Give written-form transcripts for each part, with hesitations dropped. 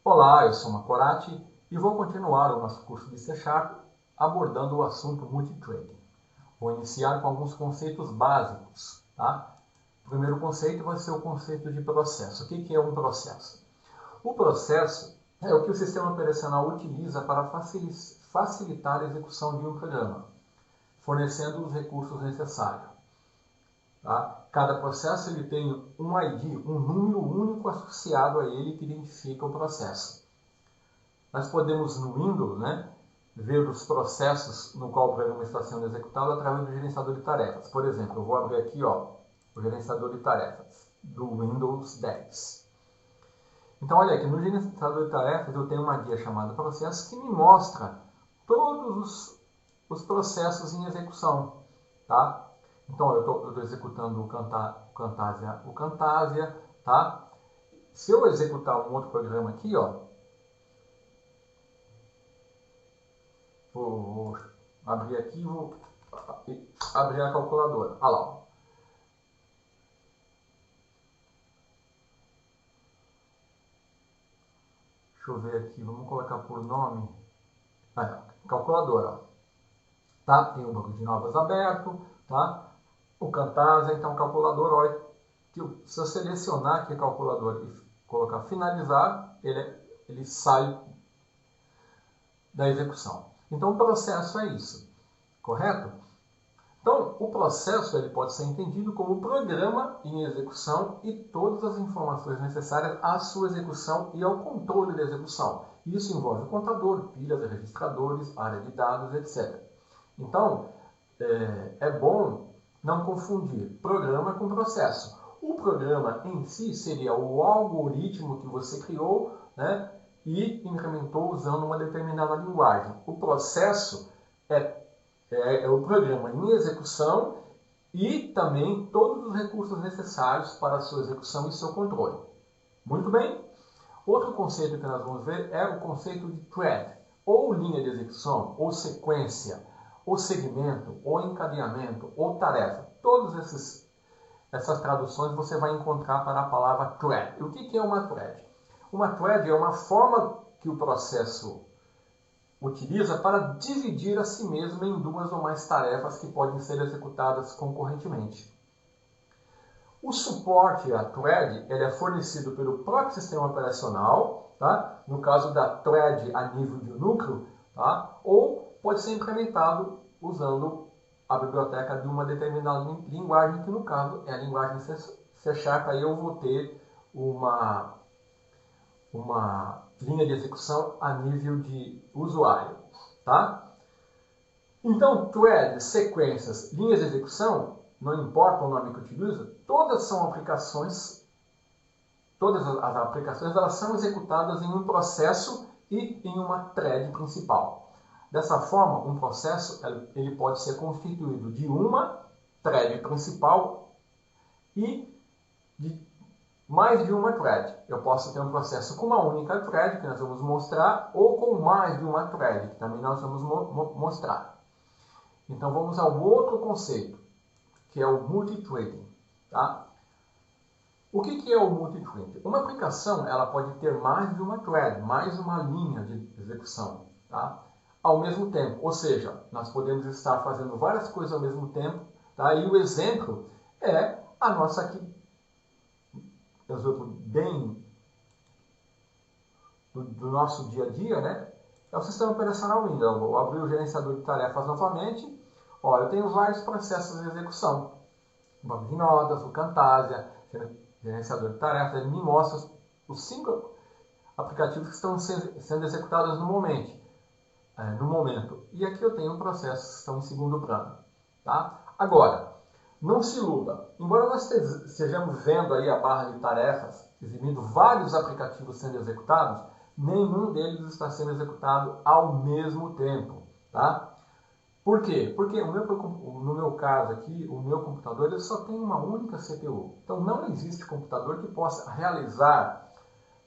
Olá, eu sou Macorati e vou continuar o nosso curso de C# abordando o assunto multithreading. Vou iniciar com alguns conceitos básicos. Tá? O primeiro conceito vai ser o conceito de processo. O que é um processo? O processo é o que o sistema operacional utiliza para facilitar a execução de um programa, fornecendo os recursos necessários. Tá? Cada processo ele tem um ID, um número único associado a ele que identifica o processo. Nós podemos no Windows, ver os processos no qual o programa está sendo executado através do gerenciador de tarefas. Por exemplo, eu vou abrir aqui o gerenciador de tarefas do Windows 10. Então, olha aqui, no gerenciador de tarefas eu tenho uma guia chamada processos que me mostra todos os processos em execução. Tá? Então, eu estou executando o Camtasia, tá? Se eu executar um outro programa aqui, vou abrir aqui, vou abrir a calculadora. Olha lá. Deixa eu ver aqui, vamos colocar por nome. Calculadora. Tá? Tem o banco de notas aberto, tá? O Camtasia, então calculadora, olha, se eu selecionar aqui a calculadora e colocar finalizar, ele sai da execução. Então o processo é isso, correto? Então o processo ele pode ser entendido como o programa em execução e todas as informações necessárias à sua execução e ao controle da execução. Isso envolve o contador, pilhas, registradores, área de dados, etc. Então é bom não confundir programa com processo. O programa em si seria o algoritmo que você criou, e implementou usando uma determinada linguagem. O processo é o programa em execução e também todos os recursos necessários para a sua execução e seu controle. Muito bem? Outro conceito que nós vamos ver é o conceito de thread, ou linha de execução, ou sequência, ou segmento, ou encadeamento, ou tarefa. Todas essas traduções você vai encontrar para a palavra thread. E o que é uma thread? Uma thread é uma forma que o processo utiliza para dividir a si mesmo em duas ou mais tarefas que podem ser executadas concorrentemente. O suporte à thread ele é fornecido pelo próprio sistema operacional, tá? No caso da thread a nível de núcleo, tá? Ou pode ser implementado usando a biblioteca de uma determinada linguagem, que no caso é a linguagem C#, aí eu vou ter uma linha de execução a nível de usuário. Tá? Então, thread, sequências, linhas de execução, não importa o nome que utiliza, todas são aplicações, todas as aplicações elas são executadas em um processo e em uma thread principal. Dessa forma, um processo ele pode ser constituído de uma thread principal e de mais de uma thread. Eu posso ter um processo com uma única thread, que nós vamos mostrar, ou com mais de uma thread, que também nós vamos mostrar. Então vamos ao outro conceito, que é o multithreading. Tá? O que é o multithreading? Uma aplicação ela pode ter mais de uma thread, mais uma linha de execução, tá? Ao mesmo tempo. Ou seja, nós podemos estar fazendo várias coisas ao mesmo tempo. Tá? E o exemplo é a nossa aqui, exemplo bem do nosso dia a dia, é o sistema operacional Windows. Eu vou abrir o gerenciador de tarefas novamente. Olha, eu tenho vários processos de execução. O banco de notas, o Camtasia, gerenciador de tarefas, ele me mostra os 5 aplicativos que estão sendo executados no momento. E aqui eu tenho processos que estão em segundo plano. Tá? Agora, não se iluda. Embora nós estejamos vendo aí a barra de tarefas, exibindo vários aplicativos sendo executados, nenhum deles está sendo executado ao mesmo tempo. Tá? Por quê? Porque no meu caso aqui, o meu computador ele só tem uma única CPU. Então não existe computador que possa realizar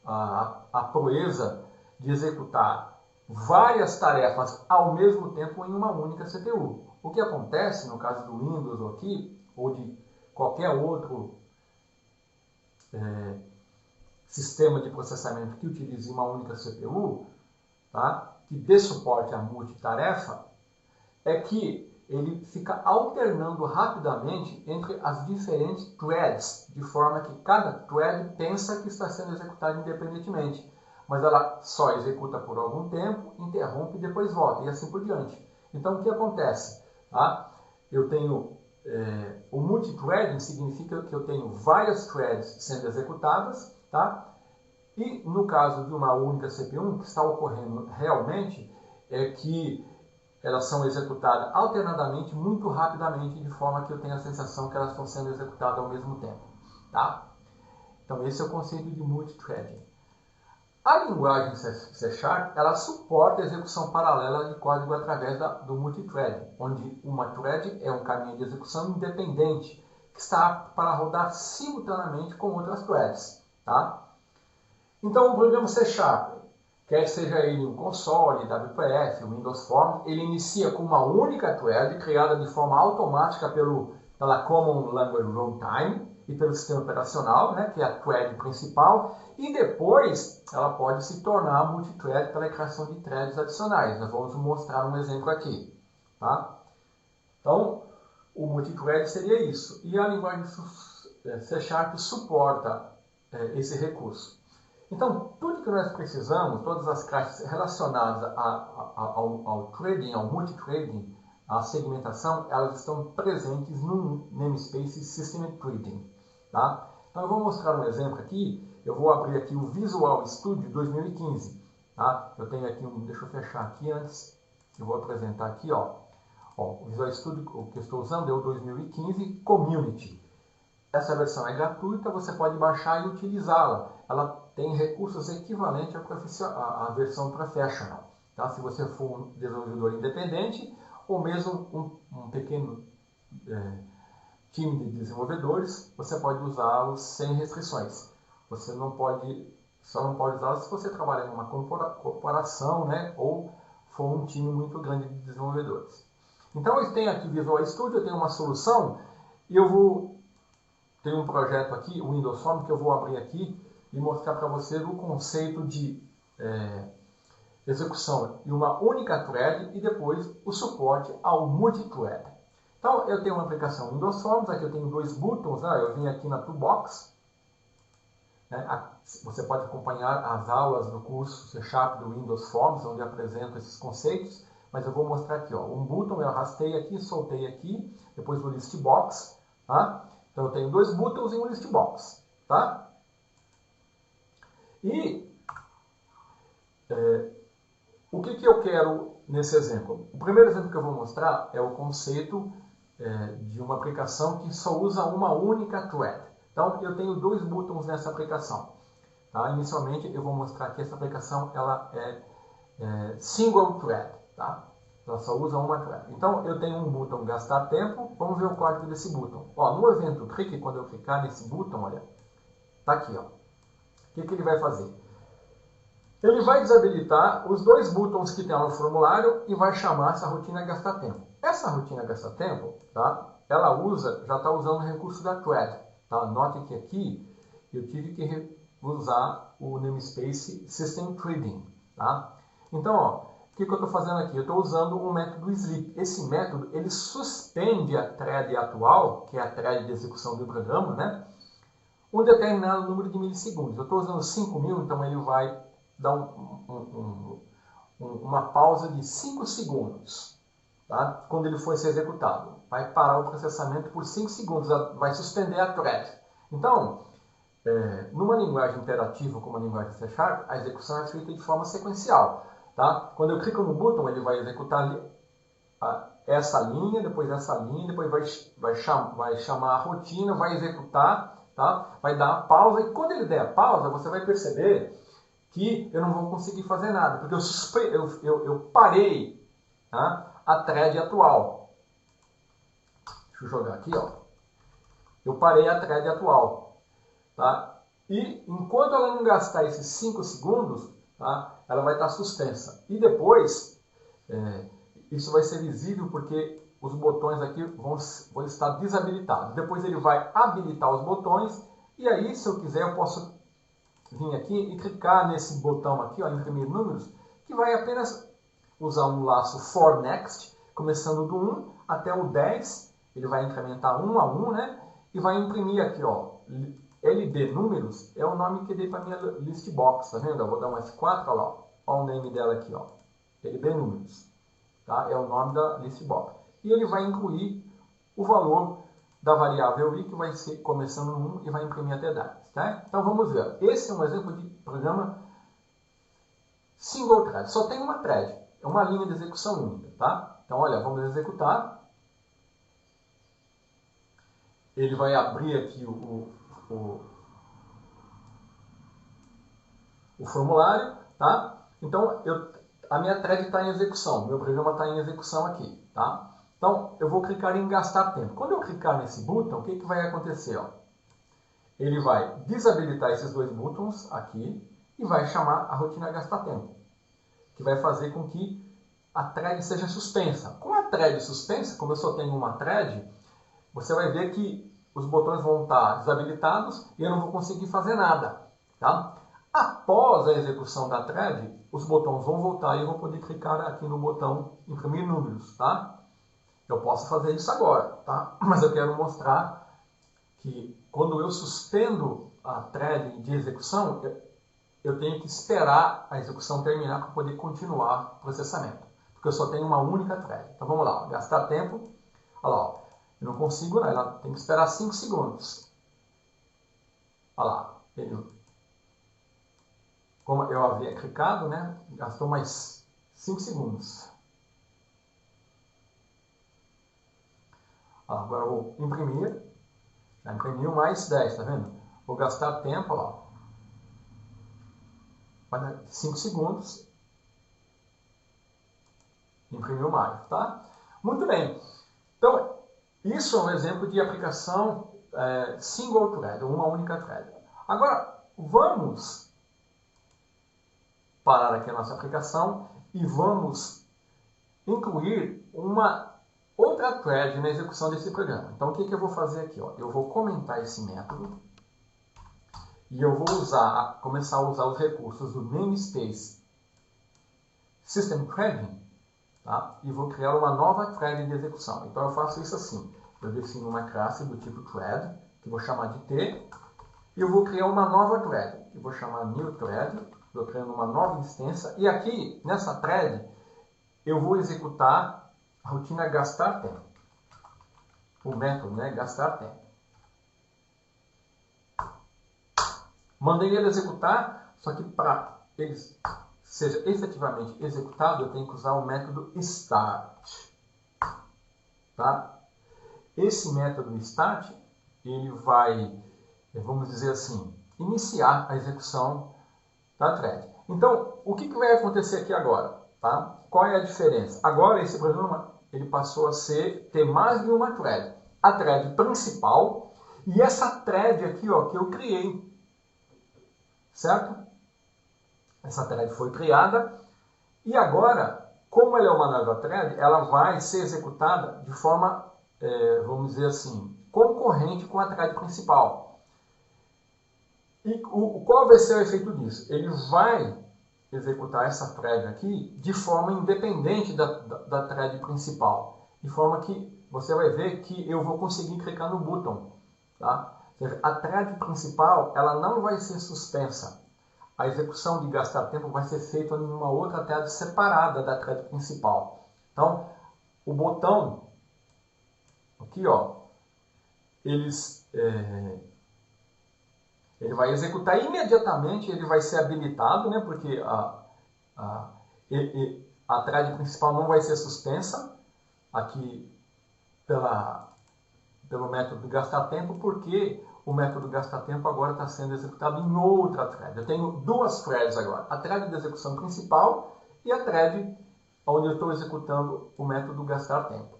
a proeza de executar várias tarefas ao mesmo tempo em uma única CPU. O que acontece no caso do Windows aqui, ou de qualquer outro sistema de processamento que utilize uma única CPU, tá? Que dê suporte à multitarefa, é que ele fica alternando rapidamente entre as diferentes threads, de forma que cada thread pensa que está sendo executada independentemente, mas ela só executa por algum tempo, interrompe e depois volta, e assim por diante. Então, o que acontece? Tá? Eu tenho o multithreading significa que eu tenho várias threads sendo executadas, tá? E no caso de uma única CPU, o que está ocorrendo realmente é que elas são executadas alternadamente, muito rapidamente, de forma que eu tenho a sensação que elas estão sendo executadas ao mesmo tempo. Tá? Então esse é o conceito de multithreading. A linguagem C#, ela suporta a execução paralela de código através do multithreading, onde uma thread é um caminho de execução independente, que está apto para rodar simultaneamente com outras threads. Tá? Então o programa C#, quer seja ele um console, WPF, Windows Forms, ele inicia com uma única thread criada de forma automática pela Common Language Runtime e pelo sistema operacional, né, que é a thread principal, e depois ela pode se tornar multithread pela criação de threads adicionais. Nós vamos mostrar um exemplo aqui. Tá? Então, o multithread seria isso. E a linguagem C# suporta esse recurso. Então, tudo que nós precisamos, todas as classes relacionadas ao trading, ao multithreading, à segmentação, elas estão presentes no namespace System Trading. Tá? Então, eu vou mostrar um exemplo aqui. Eu vou abrir aqui o Visual Studio 2015. Tá? Eu tenho aqui deixa eu fechar aqui antes. Eu vou apresentar aqui, ó. O Visual Studio, o que eu estou usando é o 2015 Community. Essa versão é gratuita, você pode baixar e utilizá-la. Ela tem recursos equivalentes à versão Professional. Tá? Se você for um desenvolvedor independente ou mesmo um pequeno time de desenvolvedores, você pode usá-los sem restrições. Você só não pode usá-los se você trabalhar em uma corporação, né? Ou for um time muito grande de desenvolvedores. Então eu tenho aqui Visual Studio, eu tenho uma solução e tenho um projeto aqui, o Windows Forms, que eu vou abrir aqui e mostrar para você o conceito de execução em uma única thread e depois o suporte ao multithread. Então, eu tenho uma aplicação Windows Forms, aqui eu tenho dois buttons, né? Eu vim aqui na Toolbox. Né? Você pode acompanhar as aulas do curso C# do Windows Forms, onde eu apresento esses conceitos, mas eu vou mostrar aqui. Ó, um button eu arrastei aqui, soltei aqui, depois o list box. Tá? Então, eu tenho dois buttons e um list box. Tá? E o que eu quero nesse exemplo? O primeiro exemplo que eu vou mostrar é o conceito de uma aplicação que só usa uma única thread. Então, eu tenho dois buttons nessa aplicação. Tá? Inicialmente, eu vou mostrar que essa aplicação ela é single thread. Tá? Ela só usa uma thread. Então, eu tenho um botão gastar tempo. Vamos ver o código desse botão. Ó, no evento clique, quando eu clicar nesse botão, olha, tá aqui, ó. O que ele vai fazer? Ele vai desabilitar os dois botões que tem no formulário e vai chamar essa rotina gastar tempo. Essa rotina gastar tempo, tá? Ela já está usando o recurso da thread. Tá? Note que aqui eu tive que usar o namespace System Trading. Tá? Então, ó, o que eu estou fazendo aqui? Eu estou usando um método sleep. Esse método ele suspende a thread atual, que é a thread de execução do programa, né? Um determinado número de milissegundos. Eu estou usando 5.000, então ele vai dar uma pausa de 5 segundos, tá? Quando ele for ser executado. Vai parar o processamento por 5 segundos, vai suspender a thread. Então, numa linguagem imperativa como a linguagem C#, a execução é feita de forma sequencial. Tá? Quando eu clico no botão, ele vai executar essa linha, depois essa linha, depois vai chamar a rotina, vai executar, tá? Vai dar a pausa, e quando ele der a pausa, você vai perceber que eu não vou conseguir fazer nada, porque eu parei, tá? A thread atual. Deixa eu jogar aqui, ó. Eu parei a thread atual, tá? E enquanto ela não gastar esses 5 segundos, tá? Ela vai estar suspensa. E depois, isso vai ser visível porque os botões aqui vão estar desabilitados. Depois ele vai habilitar os botões e aí, se eu quiser, eu posso vir aqui e clicar nesse botão aqui, ó, imprimir números, que vai apenas usar um laço for next, começando do 1 até o 10, ele vai incrementar 1 a 1, né? E vai imprimir aqui, ó, LD números, é o nome que eu dei para minha list box, tá vendo? Eu vou dar um F4, olha lá, ó o nome dela aqui, ó, LD números, tá? É o nome da list box. E ele vai incluir o valor da variável i, que vai ser começando no 1 e vai imprimir até 10, tá? Então vamos ver, esse é um exemplo de programa single thread, só tem uma thread, é uma linha de execução única, tá? Então olha, vamos executar. Ele vai abrir aqui o formulário, tá? Então, a minha thread está em execução, meu programa está em execução aqui, tá? Então, eu vou clicar em gastar tempo. Quando eu clicar nesse botão, o que vai acontecer? Ó? Ele vai desabilitar esses dois botões aqui e vai chamar a rotina gastar tempo, que vai fazer com que a thread seja suspensa. Com a thread suspensa, como eu só tenho uma thread, você vai ver que os botões vão estar desabilitados e eu não vou conseguir fazer nada, tá? Após a execução da thread, os botões vão voltar e eu vou poder clicar aqui no botão imprimir números, tá? Eu posso fazer isso agora, tá? Mas eu quero mostrar que quando eu suspendo a thread de execução, eu tenho que esperar a execução terminar para poder continuar o processamento, porque eu só tenho uma única thread. Então vamos lá, gastar tempo, olha lá, ó. Eu não consigo, não. Ela tem que esperar 5 segundos. Olha lá. Como eu havia clicado, né? Gastou mais 5 segundos. Agora eu vou imprimir. Já imprimiu mais 10, tá vendo? Vou gastar tempo, olha lá. Vai dar 5 segundos. Imprimiu mais, tá? Muito bem. Então, isso é um exemplo de aplicação single thread, uma única thread. Agora, vamos parar aqui a nossa aplicação e vamos incluir uma outra thread na execução desse programa. Então, o que eu vou fazer aqui? Ó? Eu vou comentar esse método e eu vou começar a usar os recursos do namespace system threading, tá? E vou criar uma nova thread de execução. Então, eu faço isso assim. Eu defino uma classe do tipo thread, que vou chamar de T, e eu vou criar uma nova thread, que vou chamar new thread, estou criando uma nova instância, e aqui, nessa thread, eu vou executar a rotina gastar tempo. O método, né? Gastar tempo. Mandei ele executar, só que para ele seja efetivamente executado, eu tenho que usar o método start. Tá? Esse método start, ele vai, vamos dizer assim, iniciar a execução da thread. Então, o que vai acontecer aqui agora? Tá? Qual é a diferença? Agora, esse programa ele passou a ter mais de uma thread. A thread principal e essa thread aqui, ó, que eu criei. Certo? Essa thread foi criada e agora, como ela é uma nova thread, ela vai ser executada de forma, vamos dizer assim, concorrente com a thread principal. E qual vai ser o efeito disso? Ele vai executar essa thread aqui de forma independente da thread principal. De forma que você vai ver que eu vou conseguir clicar no botão. Tá? Ou seja, a thread principal ela não vai ser suspensa. A execução de gastar tempo vai ser feita em uma outra thread separada da thread principal. Então, o botão aqui, ó, ele vai executar imediatamente, ele vai ser habilitado, né, porque a thread principal não vai ser suspensa aqui pelo método gastar tempo, porque o método gastar tempo agora está sendo executado em outra thread. Eu tenho duas threads agora, a thread de execução principal e a thread onde eu estou executando o método gastar tempo.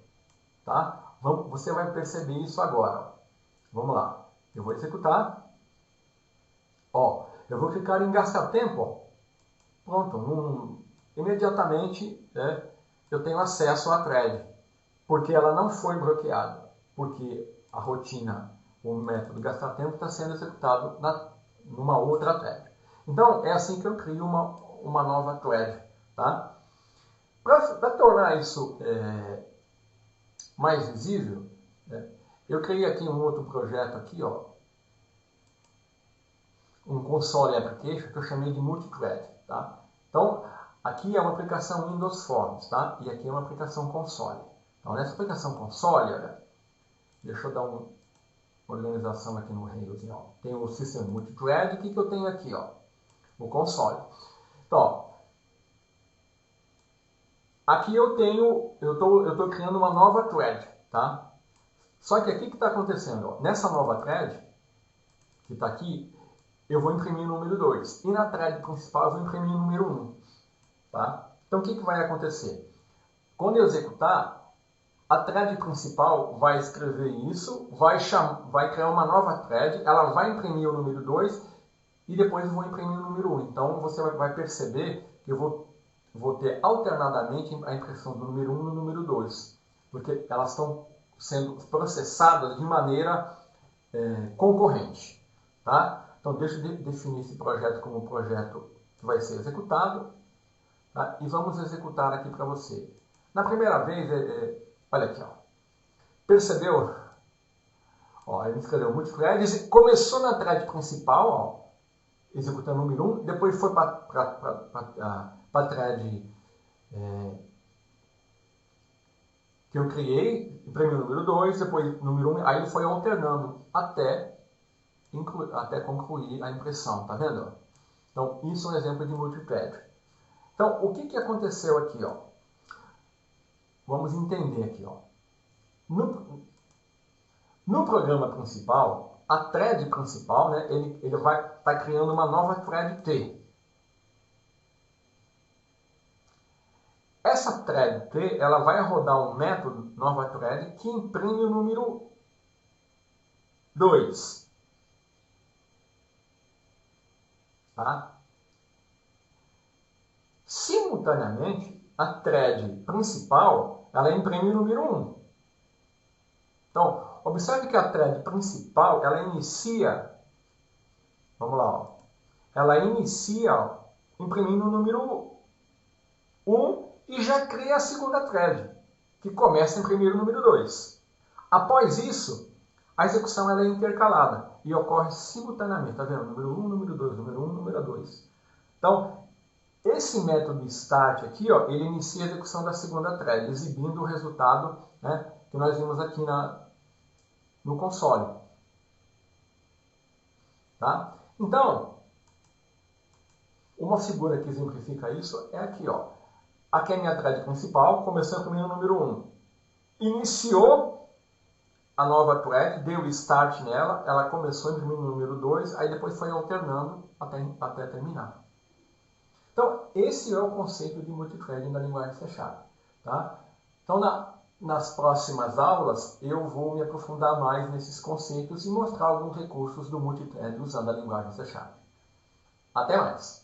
Tá? Você vai perceber isso agora. Ó. Vamos lá. Eu vou executar. Ó, eu vou clicar em gastar tempo. Ó. Pronto. Imediatamente eu tenho acesso à thread, porque ela não foi bloqueada, porque a rotina, o método gastar tempo está sendo executado numa outra thread. Então, é assim que eu crio uma nova thread. Tá? Para tornar isso mais visível, né, eu criei aqui um outro projeto aqui, ó, um console application que eu chamei de multithread. Tá? Então, aqui é uma aplicação Windows Forms, tá? E aqui é uma aplicação console. Então, nessa aplicação console, olha, deixa eu dar uma organização aqui no Rails. Ó. Tem o System Multithread, o que eu tenho aqui? Ó? O console. Então, ó, aqui eu estou criando uma nova thread, tá? Só que aqui que está acontecendo, ó, nessa nova thread, que está aqui, eu vou imprimir o número 2. E na thread principal eu vou imprimir o número 1. Tá? Então o que vai acontecer? Quando eu executar, a thread principal vai escrever isso, vai criar uma nova thread, ela vai imprimir o número 2 e depois eu vou imprimir o número 1. Então você vai perceber que eu vou ter alternadamente a impressão do número 1 e do número 2, porque elas estão sendo processadas de maneira concorrente. Tá? Então deixa eu definir esse projeto como um projeto que vai ser executado, tá? E vamos executar aqui para você. Na primeira vez, olha aqui, ó. Percebeu? Ó, ele escreveu multithread, começou na thread principal, ó, executando o número 1, depois foi para a thread que eu criei, imprimiu o número 2, depois o número 1, aí ele foi alternando até concluir a impressão, tá vendo? Então, isso é um exemplo de multithread. Então, o que aconteceu aqui, ó? Vamos entender aqui, ó. No programa principal, a thread principal, né, ele vai estar criando uma nova thread T. Essa thread T, ela vai rodar um método, nova thread, que imprime o número 2. Tá? Simultaneamente, a thread principal, ela imprime o número 1. Então, observe que a thread principal, ela inicia, vamos lá, ó, ela inicia imprimindo o número 1 e já cria a segunda thread, que começa a imprimir o número 2. Após isso, a execução ela é intercalada e ocorre simultaneamente, tá vendo? Número 1, número 2, número 1, número 2. Então, esse método start aqui, ó, ele inicia a execução da segunda thread, exibindo o resultado, né, que nós vimos aqui no console. Tá? Então, uma figura que exemplifica isso é aqui. Ó. Aqui é a minha thread principal, começou a imprimir o número 1. Iniciou a nova thread, deu start nela, ela começou a imprimir o número 2, aí depois foi alternando até terminar. Então, esse é o conceito de multithreading da linguagem C#. Tá? Então, nas próximas aulas, eu vou me aprofundar mais nesses conceitos e mostrar alguns recursos do multithread usando a linguagem C#. Até mais!